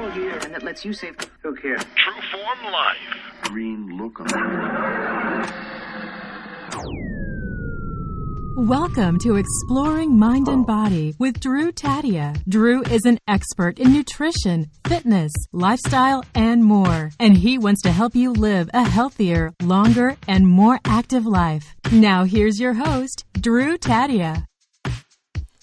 technology and that lets you save. Who cares? True Form Life. Green look. Welcome to Exploring Mind and Body with Drew Tadia. Drew is an expert in nutrition, fitness, lifestyle, and more. And he wants to help you live a healthier, longer, and more active life. Now here's your host, Drew Tadia.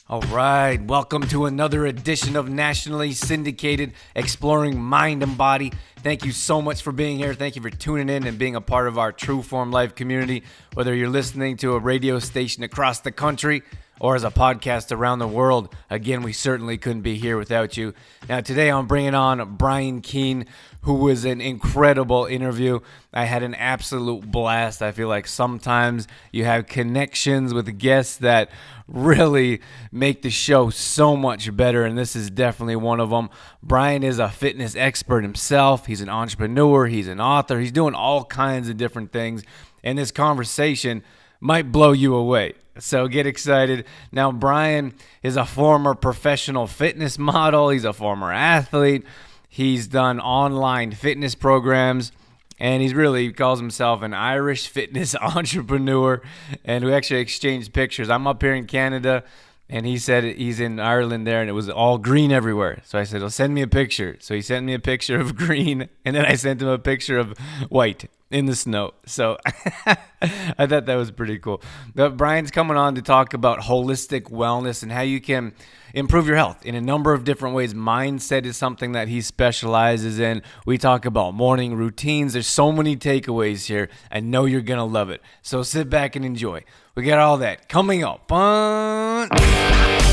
All right, welcome to another edition of nationally syndicated Exploring Mind and Body. Thank you so much for being here. Thank you for tuning in and being a part of our True Form Life community. Whether you're listening to a radio station across the country or as a podcast around the world, again, we certainly couldn't be here without you. Now, today I'm bringing on Brian Keane, who was an incredible interview. I had an absolute blast. I feel like sometimes you have connections with guests that really make the show so much better, and this is definitely one of them. Brian is a fitness expert himself. He's an entrepreneur. He's an author. He's doing all kinds of different things, and this conversation might blow you away. So get excited. Now, Brian is a former professional fitness model. He's a former athlete. He's done online fitness programs, and he calls himself an Irish fitness entrepreneur. And we actually exchanged pictures. I'm up here in Canada, and he said he's in Ireland there, and it was all green everywhere. So I said, well, send me a picture. So he sent me a picture of green, and then I sent him a picture of white in the snow. So I thought that was pretty cool. But Brian's coming on to talk about holistic wellness and how you can improve your health in a number of different ways. Mindset is something that he specializes in. We talk about morning routines. There's so many takeaways here. I know you're going to love it. So sit back and enjoy. We got all that coming up on...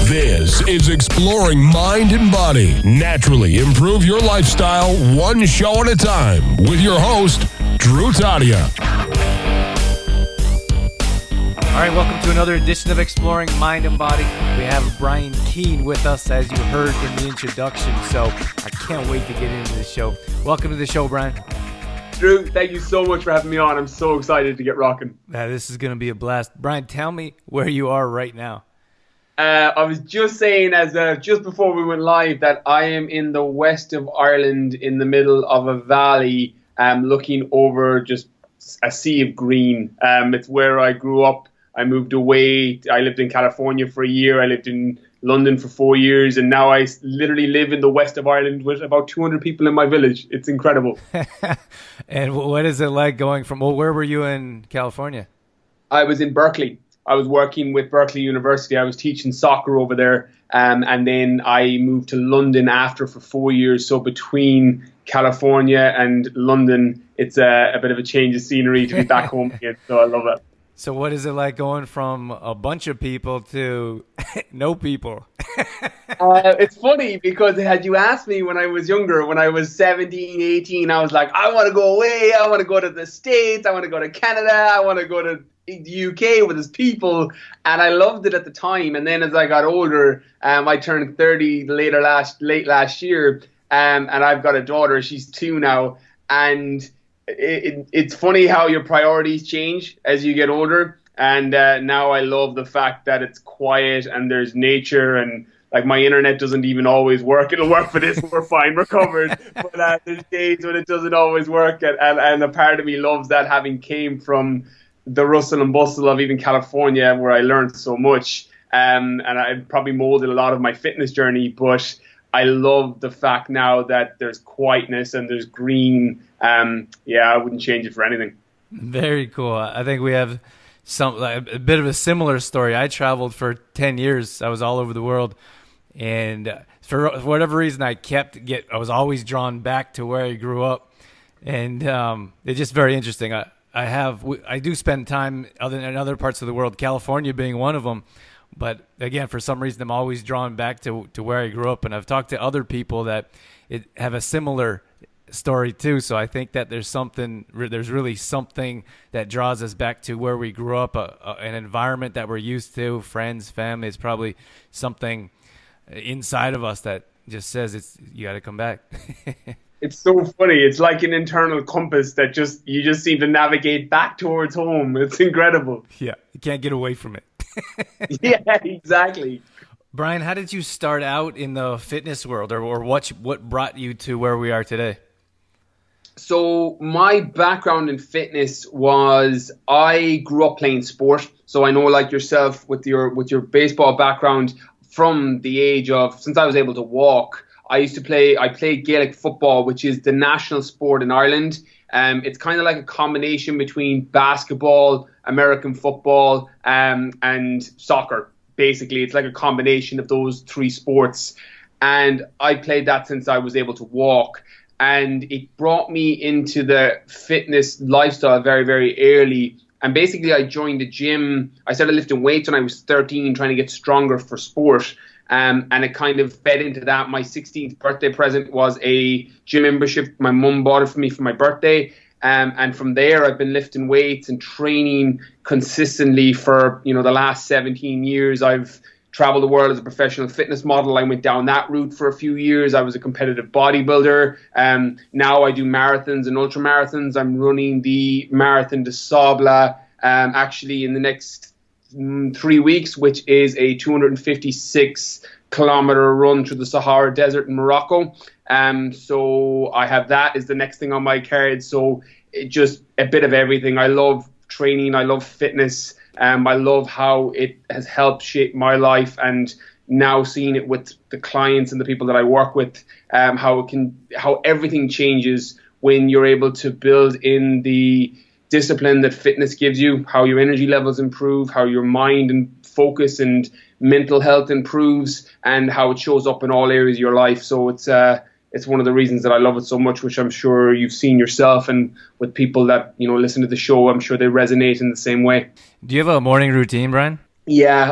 This is Exploring Mind and Body. Naturally improve your lifestyle one show at a time with your host, Drew Tadia. All right, welcome to another edition of Exploring Mind and Body. We have Brian Keane with us, as you heard in the introduction, so I can't wait to get into the show. Welcome to the show, Brian. Drew, thank you so much for having me on. I'm so excited to get rocking. This is going to be a blast. Brian, tell me where you are right now. I was just saying, just before we went live, that I am in the west of Ireland, in the middle of a valley, looking over just a sea of green. It's where I grew up. I moved away. I lived in California for a year. I lived in London for 4 years, and now I literally live in the west of Ireland with about 200 people in my village. It's incredible. And what is it like going from? Well, where were you in California? I was in Berkeley. I was working with Berkeley University. I was teaching soccer over there. And then I moved to London after for 4 years. So between California and London, it's a bit of a change of scenery to be back home again. So I love it. So what is it like going from a bunch of people to no people? It's funny because had you asked me when I was younger, when I was 17, 18, I was like, I want to go away. I want to go to the States. I want to go to Canada. I want to go to the UK with his people, and I loved it at the time. And then as I got older, I turned 30 late last year, and I've got a daughter. She's 2 now, and it's funny how your priorities change as you get older. And now I love the fact that it's quiet and there's nature, and like my internet doesn't even always work. It'll work for this. We're fine. We're covered. But there's days when it doesn't always work, and a part of me loves that, having came from the rustle and bustle of even California, where I learned so much. And I probably molded a lot of my fitness journey, but I love the fact now that there's quietness and there's green. I wouldn't change it for anything. Very cool. I think we have a bit of a similar story. I traveled for 10 years. I was all over the world. And for whatever reason, I was always drawn back to where I grew up. And it's just very interesting. I do spend time in other parts of the world, California being one of them. But again, for some reason, I'm always drawn back to where I grew up. And I've talked to other people that have a similar story too. So I think that there's really something that draws us back to where we grew up, an environment that we're used to, friends, family. It's probably something inside of us that just says you got to come back. It's so funny. It's like an internal compass that you just seem to navigate back towards home. It's incredible. Yeah, you can't get away from it. Yeah, exactly. Brian, how did you start out in the fitness world, or what brought you to where we are today? So my background in fitness was I grew up playing sport. So I know, like yourself, with your baseball background, from the age of, since I was able to walk, I played Gaelic football, which is the national sport in Ireland. It's kind of like a combination between basketball, American football, and soccer. Basically, it's like a combination of those three sports. And I played that since I was able to walk. And it brought me into the fitness lifestyle very, very early. And basically, I joined the gym. I started lifting weights when I was 13, trying to get stronger for sport. And it kind of fed into that. My 16th birthday present was a gym membership. My mum bought it for me for my birthday. And from there, I've been lifting weights and training consistently for, the last 17 years. I've traveled the world as a professional fitness model. I went down that route for a few years. I was a competitive bodybuilder. Now I do marathons and ultra marathons. I'm running the Marathon de Sabla actually in the next 3 weeks, which is a 256-kilometer run through the Sahara Desert in Morocco. So I have that as the next thing on my card. So just a bit of everything. I love training. I love fitness. I love how it has helped shape my life, and now seeing it with the clients and the people that I work with, how everything changes when you're able to build in the discipline that fitness gives you, how your energy levels improve, how your mind and focus and mental health improves, and how it shows up in all areas of your life. So it's one of the reasons that I love it so much, which I'm sure you've seen yourself, and with people that listen to the show, I'm sure they resonate in the same way. Do you have a morning routine, Brian? Yeah,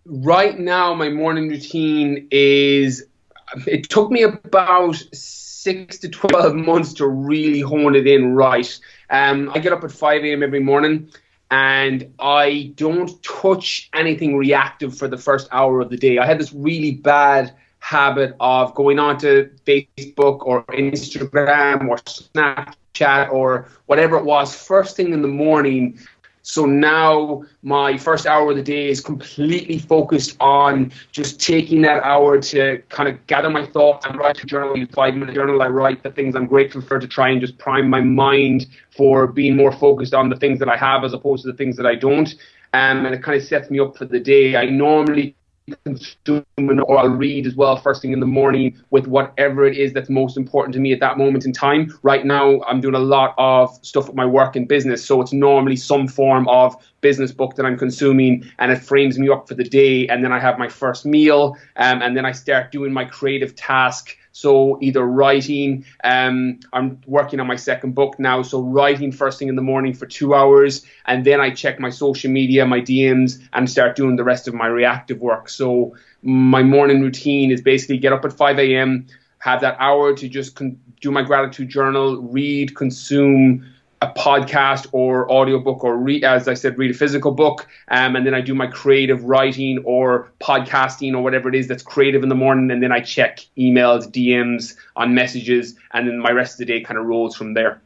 right now my morning routine it took me about 6 to 12 months to really hone it in right. I get up at 5 a.m. every morning, and I don't touch anything reactive for the first hour of the day. I had this really bad habit of going onto Facebook or Instagram or Snapchat or whatever it was first thing in the morning. So now my first hour of the day is completely focused on just taking that hour to kind of gather my thoughts and write a journal. A 5-minute journal. I write the things I'm grateful for to try and just prime my mind for being more focused on the things that I have as opposed to the things that I don't. And it kind of sets me up for the day. I normally consume or I'll read as well first thing in the morning with whatever it is that's most important to me at that moment in time. Right now, I'm doing a lot of stuff with my work and business, so it's normally some form of business book that I'm consuming, and it frames me up for the day. And then I have my first meal, and then I start doing my creative task. So either writing, I'm working on my second book now, so writing first thing in the morning for 2 hours, and then I check my social media, my DMs, and start doing the rest of my reactive work. So my morning routine is basically get up at 5 a.m., have that hour to just do my gratitude journal, read, consume a podcast or audiobook, or as I said, read a physical book, and then I do my creative writing or podcasting or whatever it is that's creative in the morning, and then I check emails, DMs on messages, and then my rest of the day kind of rolls from there.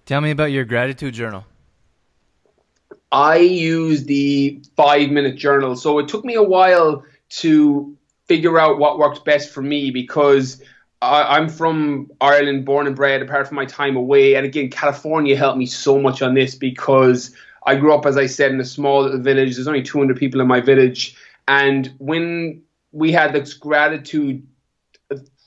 Tell me about your gratitude journal. I use the 5-minute journal. So it took me a while to figure out what worked best for me, because I'm from Ireland, born and bred, apart from my time away. And again, California helped me so much on this, because I grew up, as I said, in a small little village. There's only 200 people in my village. And when we had this gratitude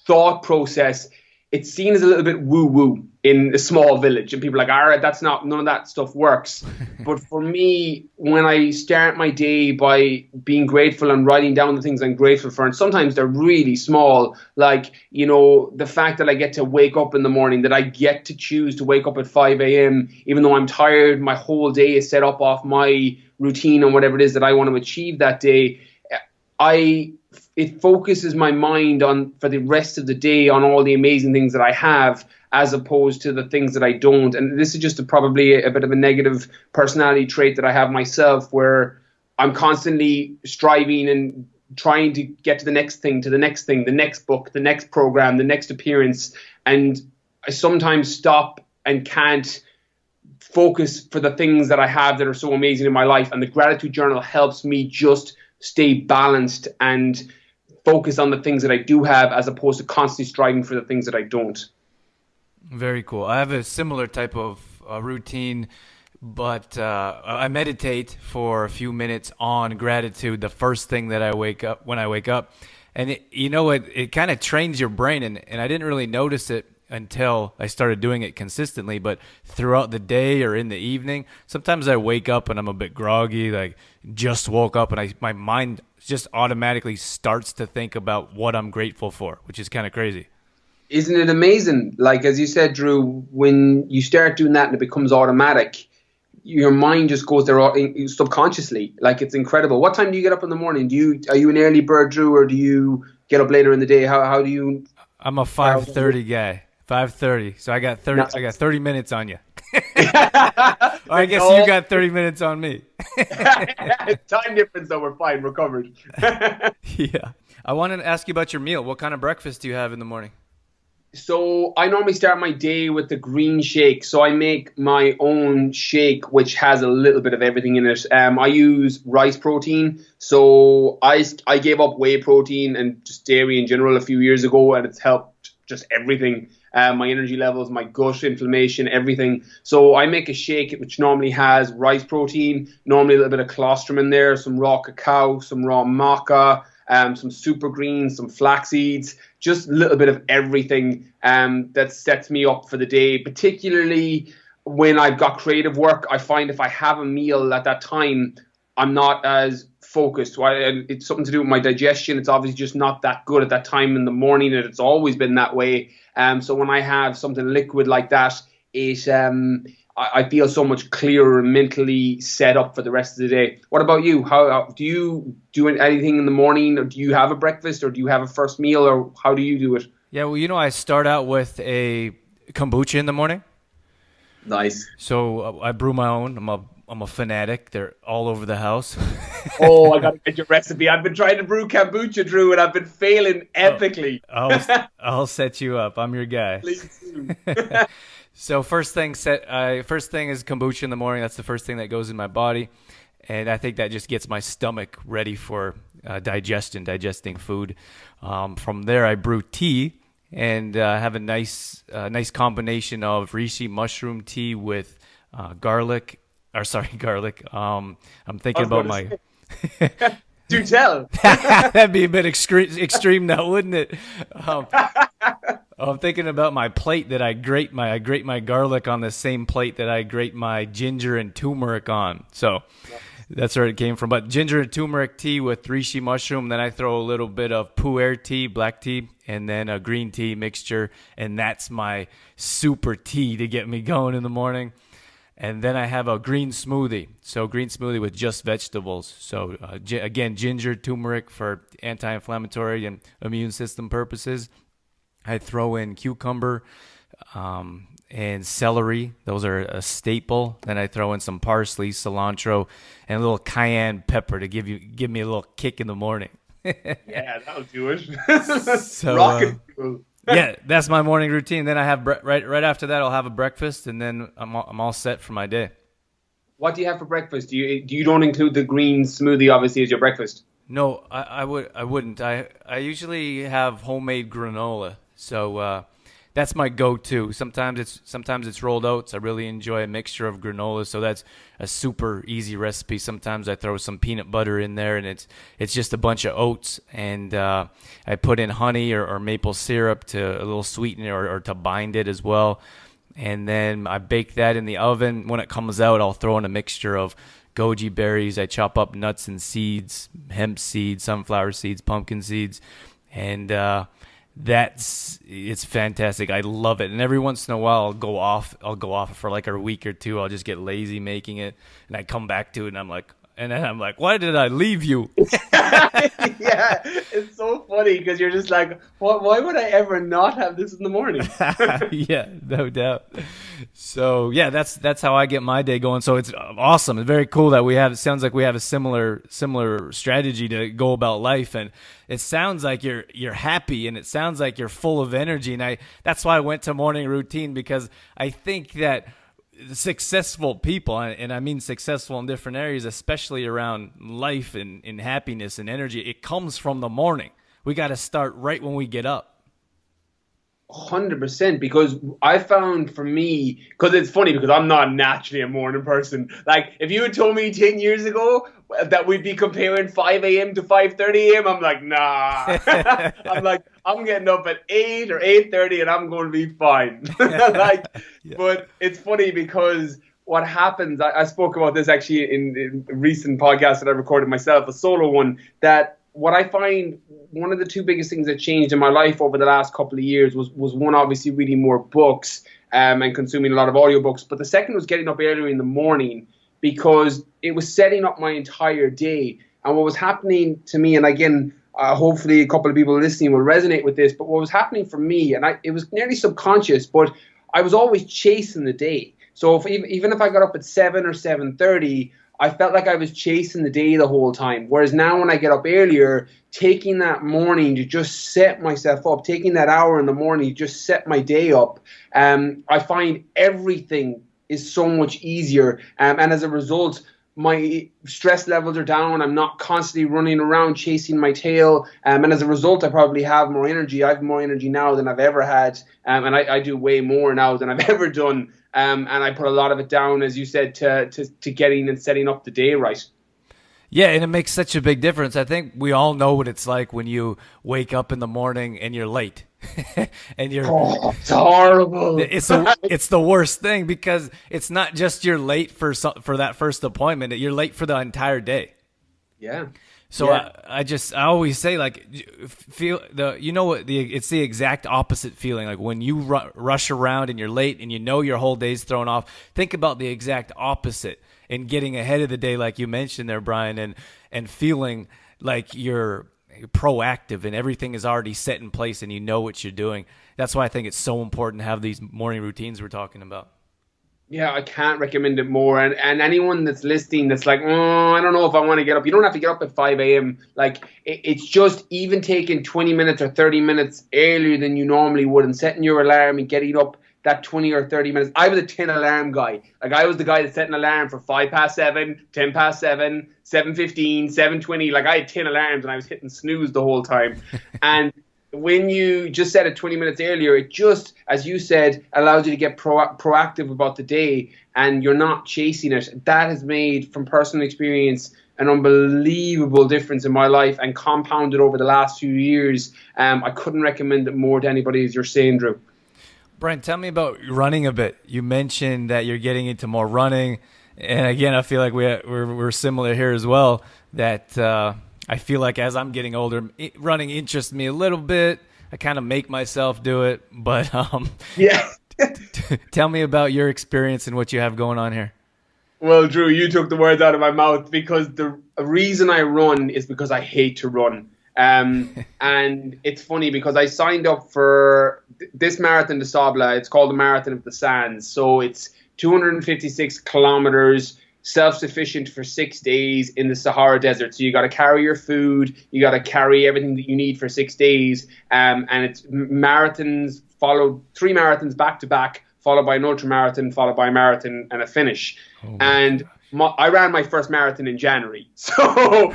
thought process, it's seen as a little bit woo-woo in a small village. And people are like, all right, none of that stuff works. But for me, when I start my day by being grateful and writing down the things I'm grateful for, and sometimes they're really small, like, the fact that I get to wake up in the morning, that I get to choose to wake up at 5 a.m., even though I'm tired, my whole day is set up off my routine and whatever it is that I want to achieve that day. It focuses my mind on, for the rest of the day, on all the amazing things that I have, as opposed to the things that I don't. And this is just probably a bit of a negative personality trait that I have myself, where I'm constantly striving and trying to get to the next thing, the next book, the next program, the next appearance. And I sometimes stop and can't focus for the things that I have that are so amazing in my life. And the gratitude journal helps me just stay balanced and focus on the things that I do have, as opposed to constantly striving for the things that I don't. Very cool. I have a similar type of routine, but I meditate for a few minutes on gratitude the first thing that when I wake up. And it kind of trains your brain, and I didn't really notice it until I started doing it consistently. But throughout the day or in the evening, sometimes I wake up and I'm a bit groggy, like just woke up, and my mind just automatically starts to think about what I'm grateful for, which is kind of crazy. Isn't it amazing? Like, as you said, Drew, when you start doing that and it becomes automatic, your mind just goes there subconsciously. Like, it's incredible. What time do you get up in the morning? Are you an early bird, Drew, or do you get up later in the day? How do you? I'm a 5:30 guy. 5:30. So I got 30. Nice. I got 30 minutes on you. Or I guess you got 30 minutes on me. Time difference, though. We're fine. We're covered. Yeah. I wanted to ask you about your meal. What kind of breakfast do you have in the morning? So I normally start my day with the green shake. So I make my own shake, which has a little bit of everything in it. I use rice protein. So I gave up whey protein and just dairy in general a few years ago, and it's helped just everything. My energy levels, my gut inflammation, everything. So I make a shake which normally has rice protein, normally a little bit of colostrum in there, some raw cacao, some raw maca, some super greens, some flax seeds, just a little bit of everything that sets me up for the day. Particularly when I've got creative work, I find if I have a meal at that time, I'm not as focused. It's something to do with my digestion. It's obviously just not that good at that time in the morning, and it's always been that way. So when I have something liquid like that, I feel so much clearer and mentally set up for the rest of the day. What about you? How do you do anything in the morning, or do you have a breakfast, or do you have a first meal, or how do you do it? Yeah, well, I start out with a kombucha in the morning. Nice. So I brew my own. I'm a fanatic. They're all over the house. Oh, I got to get your recipe. I've been trying to brew kombucha, Drew, and I've been failing epically. I'll set you up. I'm your guy. Please do. So first thing is kombucha in the morning. That's the first thing that goes in my body, and I think that just gets my stomach ready for digesting food. From there, I brew tea and have a nice combination of reishi mushroom tea with garlic. I'm thinking about my. Do tell. That'd be a bit extreme now, wouldn't it? I'm thinking about my plate that I grate my garlic on the same plate that I grate my ginger and turmeric on. So that's where it came from. But ginger and turmeric tea with reishi mushroom. Then I throw a little bit of pu'er tea, black tea, and then a green tea mixture. And that's my super tea to get me going in the morning. And then I have a green smoothie. So green smoothie with just vegetables. So again, ginger, turmeric for anti-inflammatory and immune system purposes. I throw in cucumber and celery. Those are a staple. Then I throw in some parsley, cilantro, and a little cayenne pepper to give me a little kick in the morning. Yeah, that'll do it. So, Rocket fuel. Yeah, that's my morning routine. Then I have right after that, I'll have a breakfast, and then I'm all set for my day. What do you have for breakfast? You don't include the green smoothie, obviously, as your breakfast? No, I wouldn't. I usually have homemade granola, so that's my go-to. Sometimes it's rolled oats. I really enjoy a mixture of granola, so that's a super easy recipe. Sometimes I throw some peanut butter in there, and it's just a bunch of oats, and I put in honey or maple syrup to a little sweeten it or to bind it as well. And then I bake that in the oven. When it comes out, I'll throw in a mixture of goji berries. I chop up nuts and seeds, hemp seeds, sunflower seeds, pumpkin seeds, and it's fantastic. I love it. And every once in a while I'll go off for like a week or two. I'll just get lazy making it, and I come back to it, and I'm like, why did I leave you? Yeah, it's so funny because you're just like, why would I ever not have this in the morning? Yeah, no doubt. So yeah, that's how I get my day going. So it's awesome. It's very cool that it sounds like we have a similar strategy to go about life, and it sounds like you're happy, and it sounds like you're full of energy. And that's why I went to morning routine, because I think that successful people, and I mean successful in different areas, especially around life and happiness and energy, it comes from the morning. We got to start right when we get up. 100%, because I found for me, because it's funny because I'm not naturally a morning person. Like if you had told me 10 years ago that we'd be comparing 5 a.m. to 5:30 a.m., I'm like, nah. I'm like, I'm getting up at 8 or 8:30 and I'm going to be fine. Like, yeah. But it's funny because what happens, I spoke about this actually in a recent podcast that I recorded myself, a solo one, that what I find one of the two biggest things that changed in my life over the last couple of years was one, obviously reading more books and consuming a lot of audiobooks. But the second was getting up earlier in the morning, because it was setting up my entire day. And what was happening to me, and again, hopefully a couple of people listening will resonate with this, but what was happening for me, and it was nearly subconscious, but I was always chasing the day. So even if I got up at 7 or 7:30, I felt like I was chasing the day the whole time. Whereas now when I get up earlier, taking that morning to just set myself up, taking that hour in the morning to just set my day up, I find everything is so much easier. And as a result, my stress levels are down. I'm not constantly running around chasing my tail. And as a result, I probably have more energy. I have more energy now than I've ever had. And I do way more now than I've ever done. And I put a lot of it down, as you said, to getting and setting up the day right. Yeah, and it makes such a big difference. I think we all know what it's like when you wake up in the morning and you're late. And it's horrible. It's the worst thing, because it's not just you're late for that first appointment. You're late for the entire day. Yeah. So yeah. I always say, like, it's the exact opposite feeling. Like when you rush around and you're late and you know your whole day's thrown off, think about the exact opposite and getting ahead of the day, like you mentioned there, Brian, and feeling like you're proactive and everything is already set in place and you know what you're doing. That's why I think it's so important to have these morning routines we're talking about. Yeah, I can't recommend it more. And anyone that's listening that's like, I don't know if I want to get up. You don't have to get up at 5 a.m. Like, it's just even taking 20 minutes or 30 minutes earlier than you normally would and setting your alarm and getting up that 20 or 30 minutes. I was a 10 alarm guy. Like, I was the guy that set an alarm for 5 past 7, 10 past 7, 7:15, 7:20. Like, I had 10 alarms and I was hitting snooze the whole time. And when you just set it 20 minutes earlier, it just, as you said, allows you to get proactive about the day and you're not chasing it. That has made, from personal experience, an unbelievable difference in my life and compounded over the last few years. I couldn't recommend it more to anybody, as you're saying, Drew. Brian, tell me about running a bit. You mentioned that you're getting into more running. And again, I feel like we're similar here as well, that I feel like as I'm getting older, running interests me a little bit. I kind of make myself do it. But yeah. Tell me about your experience and what you have going on here. Well, Drew, you took the words out of my mouth, because the reason I run is because I hate to run. And it's funny because I signed up for this Marathon des Sables. It's called the Marathon of the Sands. So it's 256 kilometers, self-sufficient for 6 days in the Sahara Desert. So you got to carry your food, you got to carry everything that you need for 6 days. And it's marathons, followed 3 marathons back to back, followed by an ultra marathon, followed by a marathon and a finish. I ran my first marathon in January. So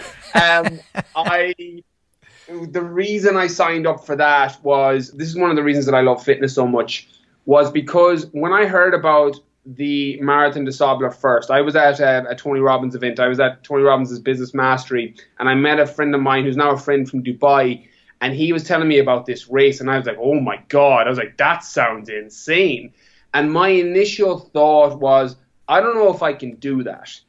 the reason I signed up for that was, this is one of the reasons that I love fitness so much, was because when I heard about the Marathon des Sables first, I was at a Tony Robbins event. I was at Tony Robbins' Business Mastery, and I met a friend of mine who's now a friend from Dubai, and he was telling me about this race, and I was like, oh my God. I was like, that sounds insane. And my initial thought was, I don't know if I can do that.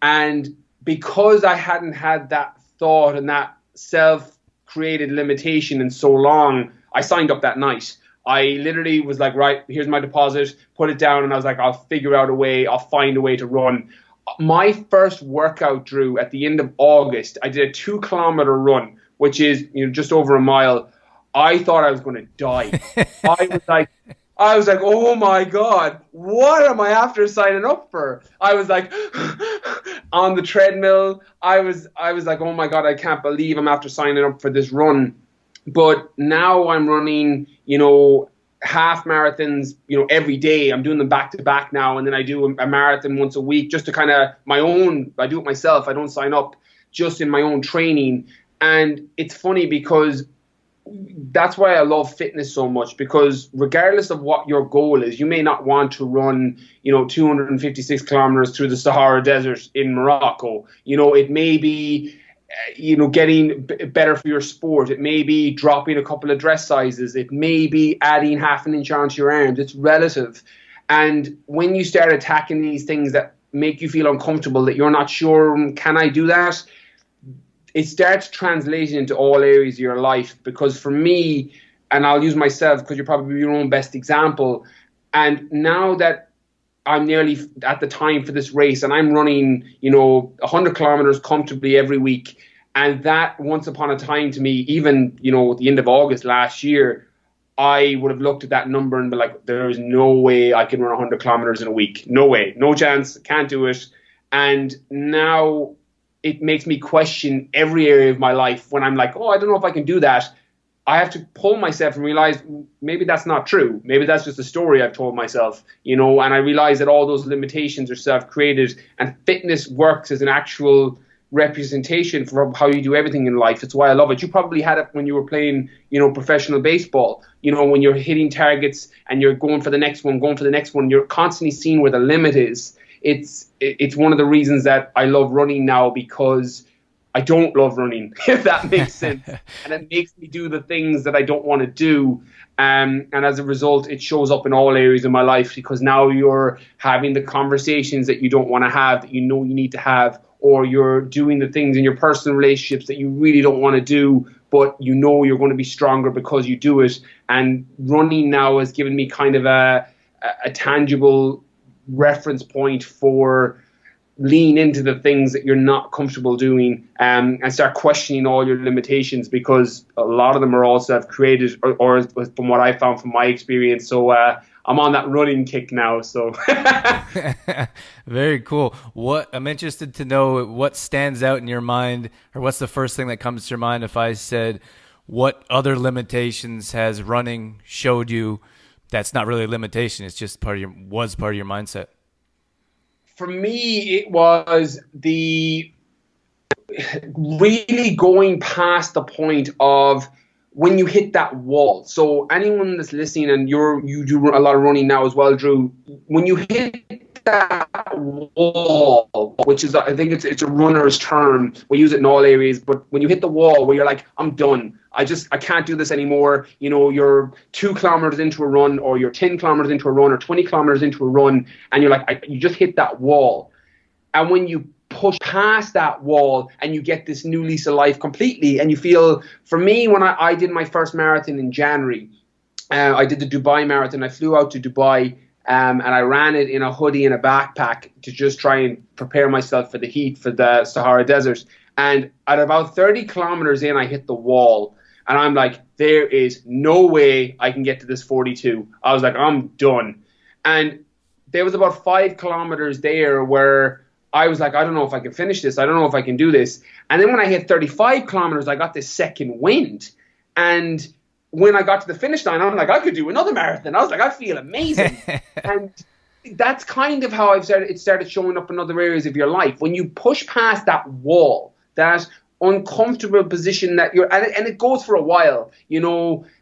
And because I hadn't had that thought and that self-created limitation in so long, I signed up that night. I literally was like, right, here's my deposit, put it down, and I was like, I'll figure out a way, I'll find a way to run. My first workout, Drew, at the end of August, I did a 2-kilometer run, which is just over a mile. I thought I was going to die. I was like, oh my God, what am I after signing up for? I was like, on the treadmill, I was like, oh my God, I can't believe I'm after signing up for this run. But now I'm running, half marathons, every day. I'm doing them back to back now. And then I do a marathon once a week just to kind of I do it myself. I don't sign up, just in my own training. And it's funny because that's why I love fitness so much, because regardless of what your goal is, you may not want to run, 256 kilometers through the Sahara Desert in Morocco. It may be, getting better for your sport. It may be dropping a couple of dress sizes. It may be adding half an inch onto your arms. It's relative. And when you start attacking these things that make you feel uncomfortable, that you're not sure, can I do that? It starts translating into all areas of your life. Because for me, and I'll use myself because you're probably your own best example, and now that I'm nearly at the time for this race and I'm running, 100 kilometers comfortably every week, and that once upon a time to me, even, at the end of August last year, I would have looked at that number and be like, there is no way I can run 100 kilometers in a week. No way, no chance, can't do it. And now it makes me question every area of my life when I'm like, oh, I don't know if I can do that. I have to pull myself and realize maybe that's not true. Maybe that's just a story I've told myself, and I realize that all those limitations are self-created, and fitness works as an actual representation for how you do everything in life. It's why I love it. You probably had it when you were playing, professional baseball, when you're hitting targets and you're going for the next one, you're constantly seeing where the limit is. It's one of the reasons that I love running now, because I don't love running, if that makes sense. And it makes me do the things that I don't want to do. And as a result, it shows up in all areas of my life, because now you're having the conversations that you don't want to have, that you need to have, or you're doing the things in your personal relationships that you really don't want to do, but you're going to be stronger because you do it. And running now has given me kind of a tangible reference point for lean into the things that you're not comfortable doing, and start questioning all your limitations, because a lot of them are all self-created, or from what I found from my experience. So I'm on that running kick now. So very cool. I'm interested to know what stands out in your mind, or what's the first thing that comes to your mind if I said, what other limitations has running showed you that's not really a limitation, it's just was part of your mindset? For me, it was the really going past the point of when you hit that wall. So anyone that's listening, and you do a lot of running now as well, Drew, when you hit that wall, which is, I think it's a runner's term, we use it in all areas, but when you hit the wall where you're like, I'm done, I can't do this anymore. You're 2 kilometers into a run, or you're 10 kilometers into a run, or 20 kilometers into a run, and you're like, you just hit that wall. And when you push past that wall and you get this new lease of life completely, and you feel, for me, when I did my first marathon in January, I did the Dubai marathon. I flew out to Dubai, and I ran it in a hoodie and a backpack to just try and prepare myself for the heat, for the Sahara Desert. And at about 30 kilometers in, I hit the wall. And I'm like, there is no way I can get to this 42. I was like, I'm done. And there was about 5 kilometers there where I was like, I don't know if I can finish this. I don't know if I can do this. And then when I hit 35 kilometers, I got this second wind. And when I got to the finish line, I'm like, I could do another marathon. I was like, I feel amazing. And that's kind of how it started showing up in other areas of your life. When you push past that wall, that uncomfortable position that you're at, and it goes for a while,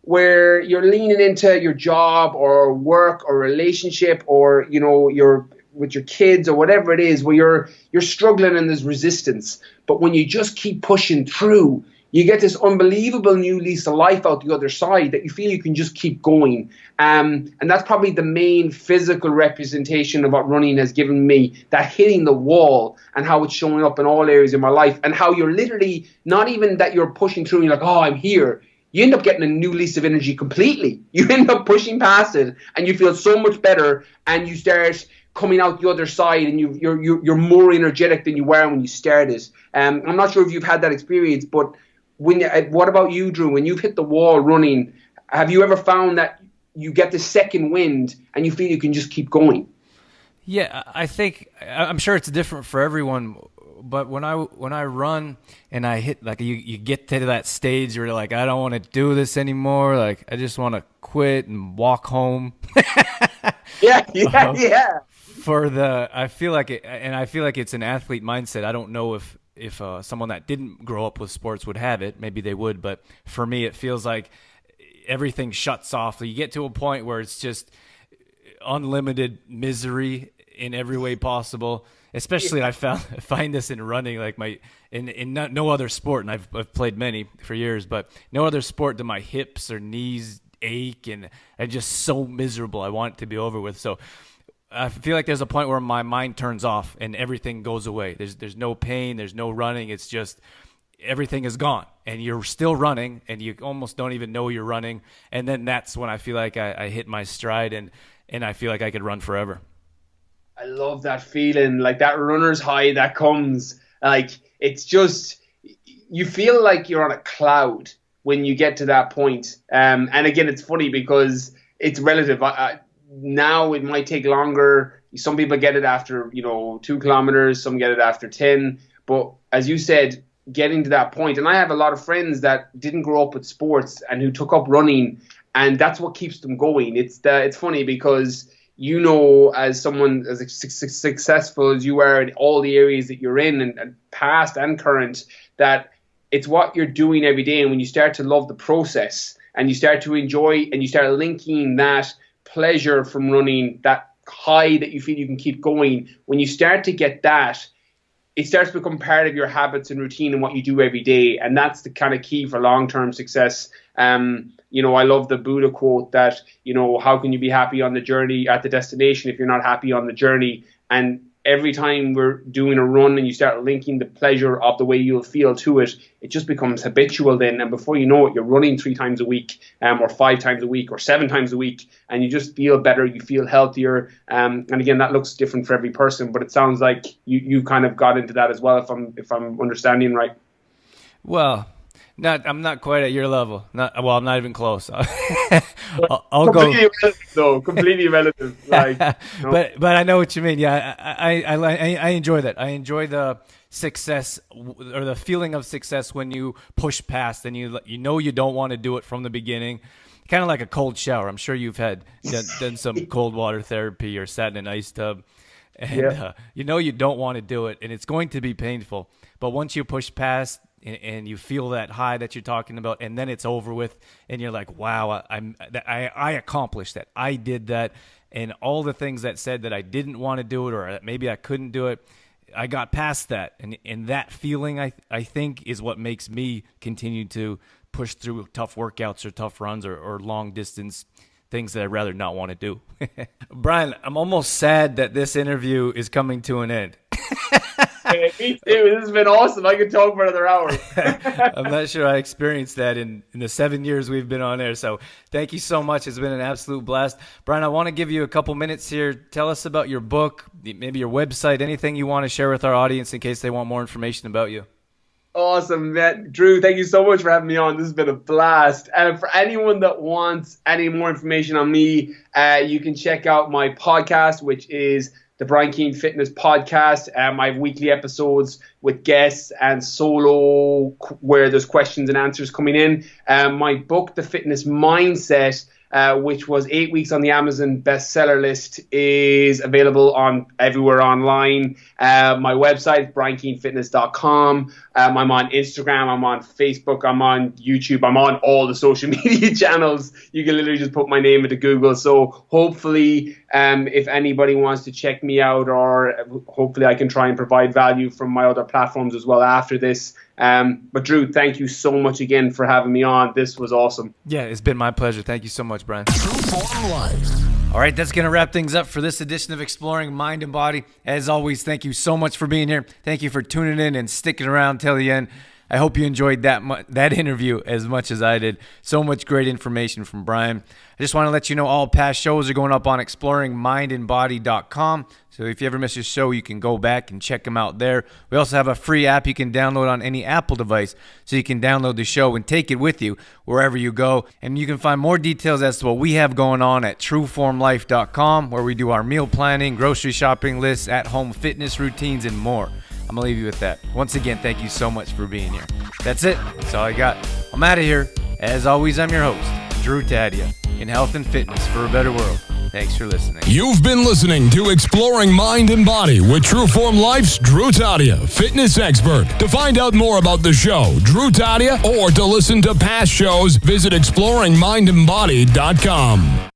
where you're leaning into your job or work or relationship, or you're with your kids or whatever it is, where you're struggling and there's resistance. But when you just keep pushing through, you get this unbelievable new lease of life out the other side, that you feel you can just keep going. And that's probably the main physical representation of what running has given me, that hitting the wall, and how it's showing up in all areas of my life, and how you're literally, not even that you're pushing through and you're like, oh, I'm here. You end up getting a new lease of energy completely. You end up pushing past it, and you feel so much better, and you start coming out the other side, and you're more energetic than you were when you started. I'm not sure if you've had that experience, but what about you, Drew? When you've hit the wall running, have you ever found that you get the second wind and you feel you can just keep going? Yeah, I'm sure it's different for everyone. but when I run and I hit, like, you get to that stage where you're like, I don't want to do this anymore. Like, I just want to quit and walk home. Yeah. I feel like it's an athlete mindset. I don't know if someone that didn't grow up with sports would have it. Maybe they would, but for me, it feels like everything shuts off. You get to a point where it's just unlimited misery in every way possible. Especially, I find this in running, like no other sport, and I've played many for years, but no other sport do my hips or knees ache, and I'm just so miserable. I want it to be over with. So I feel like there's a point where my mind turns off and everything goes away. There's no pain, there's no running. It's just everything is gone, and you're still running, and you almost don't even know you're running. And then that's when I feel like I hit my stride, and I feel like I could run forever. I love that feeling, like that runner's high that comes. Like, it's just, you feel like you're on a cloud when you get to that point. And again, it's funny because it's relative. Now it might take longer. Some people get it after 2 kilometers. Some get it after 10. But as you said, getting to that point, and I have a lot of friends that didn't grow up with sports and who took up running, and that's what keeps them going. It's funny because, as someone as successful as you are in all the areas that you're in, and past and current, that it's what you're doing every day. And when you start to love the process and you start to enjoy, and you start linking that pleasure from running, that high that you feel you can keep going, when you start to get that, it starts to become part of your habits and routine and what you do every day. And that's the kind of key for long-term success. I love the Buddha quote that, how can you be happy on the journey at the destination if you're not happy on the journey? And every time we're doing a run and you start linking the pleasure of the way you'll feel to it, it just becomes habitual then. And before you know it, you're running 3 times a week, or 5 times a week, or 7 times a week, and you just feel better, you feel healthier. And again, that looks different for every person, but it sounds like you kind of got into that as well, if I'm understanding right. Well, I'm not quite at your level. I'm not even close. I'll completely go. Relative, though. Completely relative. But I know what you mean. Yeah, I enjoy that. I enjoy the success, or the feeling of success when you push past and you don't want to do it from the beginning. Kind of like a cold shower. I'm sure you've done some cold water therapy or sat in an ice tub, and you don't want to do it, and it's going to be painful. But once you push past, and you feel that high that you're talking about, and then it's over with, and you're like, wow, I accomplished that. I did that, and all the things that said that I didn't want to do it, or that maybe I couldn't do it, I got past that. And that feeling, I think, is what makes me continue to push through tough workouts or tough runs or long distance things that I'd rather not want to do. Brian, I'm almost sad that this interview is coming to an end. Me too. This has been awesome. I could talk for another hour. I'm not sure I experienced that in the 7 years we've been on air. So thank you so much. It's been an absolute blast. Brian, I want to give you a couple minutes here. Tell us about your book, maybe your website, anything you want to share with our audience in case they want more information about you. Awesome, man. Drew, thank you so much for having me on. This has been a blast. And for anyone that wants any more information on me, you can check out my podcast, which is the Brian Keane Fitness Podcast. I have weekly episodes with guests and solo where there's questions and answers coming in. My book, The Fitness Mindset, which was 8 weeks on the Amazon bestseller list, is available on everywhere online. My website, briankeenfitness.com. I'm on Instagram, I'm on Facebook, I'm on YouTube, I'm on all the social media channels. You can literally just put my name into Google. So hopefully, if anybody wants to check me out, or hopefully I can try and provide value from my other platforms as well after this. But Drew, thank you so much again for having me on. This was awesome. Yeah, it's been my pleasure. Thank you so much, Brian. True Form Life. All right, that's going to wrap things up for this edition of Exploring Mind and Body. As always, thank you so much for being here. Thank you for tuning in and sticking around till the end. I hope you enjoyed that interview as much as I did. So much great information from Brian. I just want to let you know all past shows are going up on exploringmindandbody.com. So if you ever miss a show, you can go back and check them out there. We also have a free app you can download on any Apple device, so you can download the show and take it with you wherever you go. And you can find more details as to what we have going on at trueformlife.com, where we do our meal planning, grocery shopping lists, at-home fitness routines, and more. I'm going to leave you with that. Once again, thank you so much for being here. That's it. That's all I got. I'm out of here. As always, I'm your host, Drew Tadia, in health and fitness for a better world. Thanks for listening. You've been listening to Exploring Mind and Body with Trueform Life's Drew Tadia, fitness expert. To find out more about the show, Drew Tadia, or to listen to past shows, visit exploringmindandbody.com.